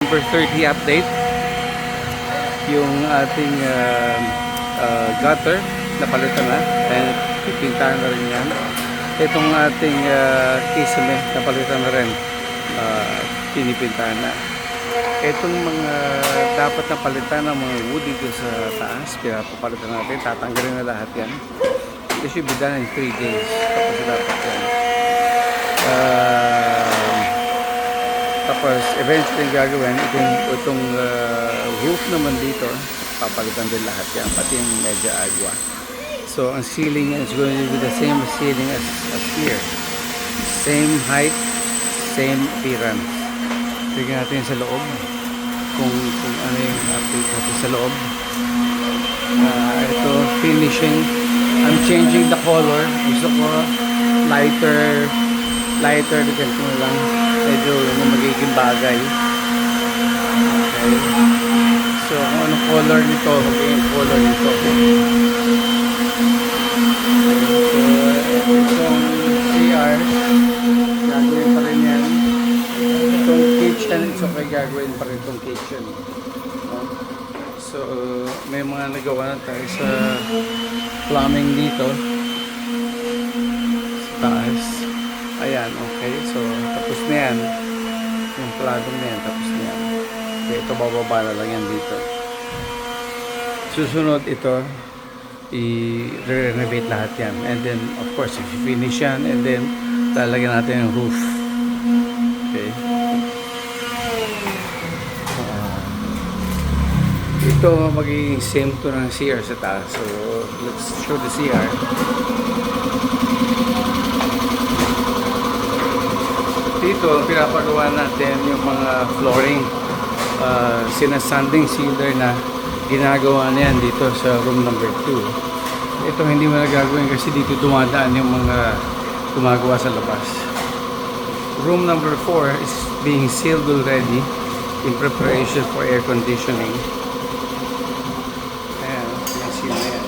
September 30 update. Yung ating gutter napalitan na and pipintahan na rin yan. Itong ating kisame napalitan na rin, pinipintahan na. Itong mga dapat napalitan ng mga wood dito sa taas, pinapapalitan natin, tatanggalin na lahat yan. It should be done in 3 days. Tapos dapat yan. Tapos eventually gagawin itong roof naman dito, papalitan din lahat yan, pati yung medya agua. So ang ceiling is going to be the same ceiling as here, same height, same appearance. Tignan natin sa loob kung ano yung update natin sa loob. Ito finishing, I'm changing the color. Gusto ko lighter ganito na lang, medyo yung magiging bagay. Okay, so kung anong color nito, magiging color nito. So itong CR gagawin pa rin yan. Itong kitchen, it's okay, gagawin pa rin itong kitchen. So may mga nagawa na tayo sa plumbing dito sa taas. Ayan, okay. So, tapos na yan. Yung plugin na yan, tapos na yan. Okay, ito bababa na lang yan dito. Susunod ito, i-renovate lahat yan. And then, of course, i-finish yan. And then, lalagyan natin yung roof. Okay. Ito, magiging same to ng CR sa taas. So, let's show the CR. Dito, pinapagawa natin yung mga flooring, sinasanding sealer na ginagawa na yan dito sa room number 2. Ito hindi mo nagagawin kasi dito dumadaan yung mga gumagawa sa labas. Room number 4 is being sealed already in preparation for air conditioning. Ayan, yung seal na yan.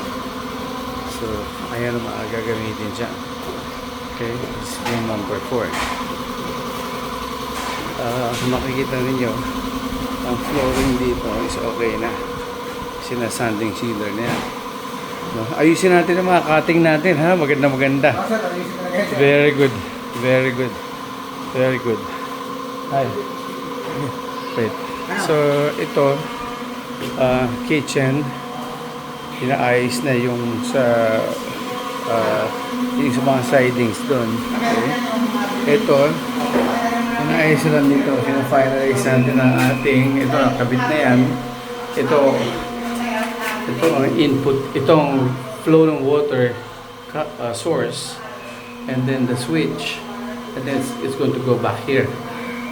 So, ayan ang mga gagamitin dyan. Okay, this is room number 4. Kung makikita ninyo, ang flooring dito is okay na. Sinasanding sealer na yan. No? Ayusin natin ang mga cutting natin, ha? Maganda. Very good. Very good. Very good. Hi. Wait. So, ito, kitchen, inaayos na yung sa mga sidings doon. Okay. Ito, inaayos lang dito, sina-finalize natin ang ating, ito, nakabit na yan. Ito ang input, itong flow ng water source, and then the switch, and then it's going to go back here.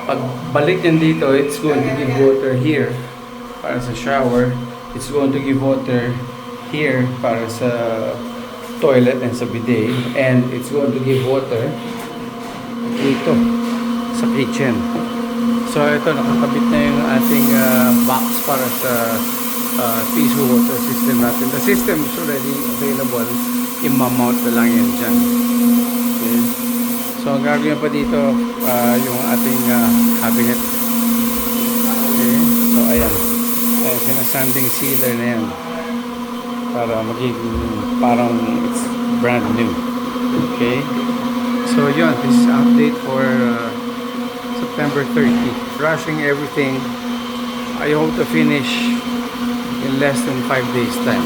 Pag balik yan dito, it's going to give water here para sa shower. It's going to give water here para sa toilet and sa bidet, and it's going to give water dito sa kitchen. So ito, nakakabit na yung ating box para sa tissue water system natin. The system is already available. I-mount na lang yan dyan. Okay. So ang gagawin pa dito, yung ating cabinet. Okay. So ayan. Sinasanding sealer na yan para magiging parang it's brand new. Okay. So yun, this is update for September 30. Rushing everything. I hope to finish in less than 5 days time.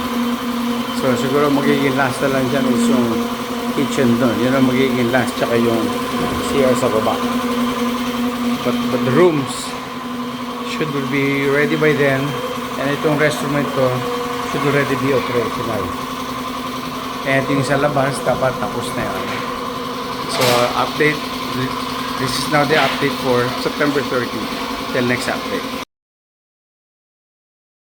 So siguro magiging last na lang dyan is yung kitchen doon. Yun ang magiging last, tsaka yung CR sa baba. But the rooms should be ready by then. And itong restroom ito should already be operational. And yung sa labas, dapat tapos na yun. So update, this is now the update for September 30. Till next update.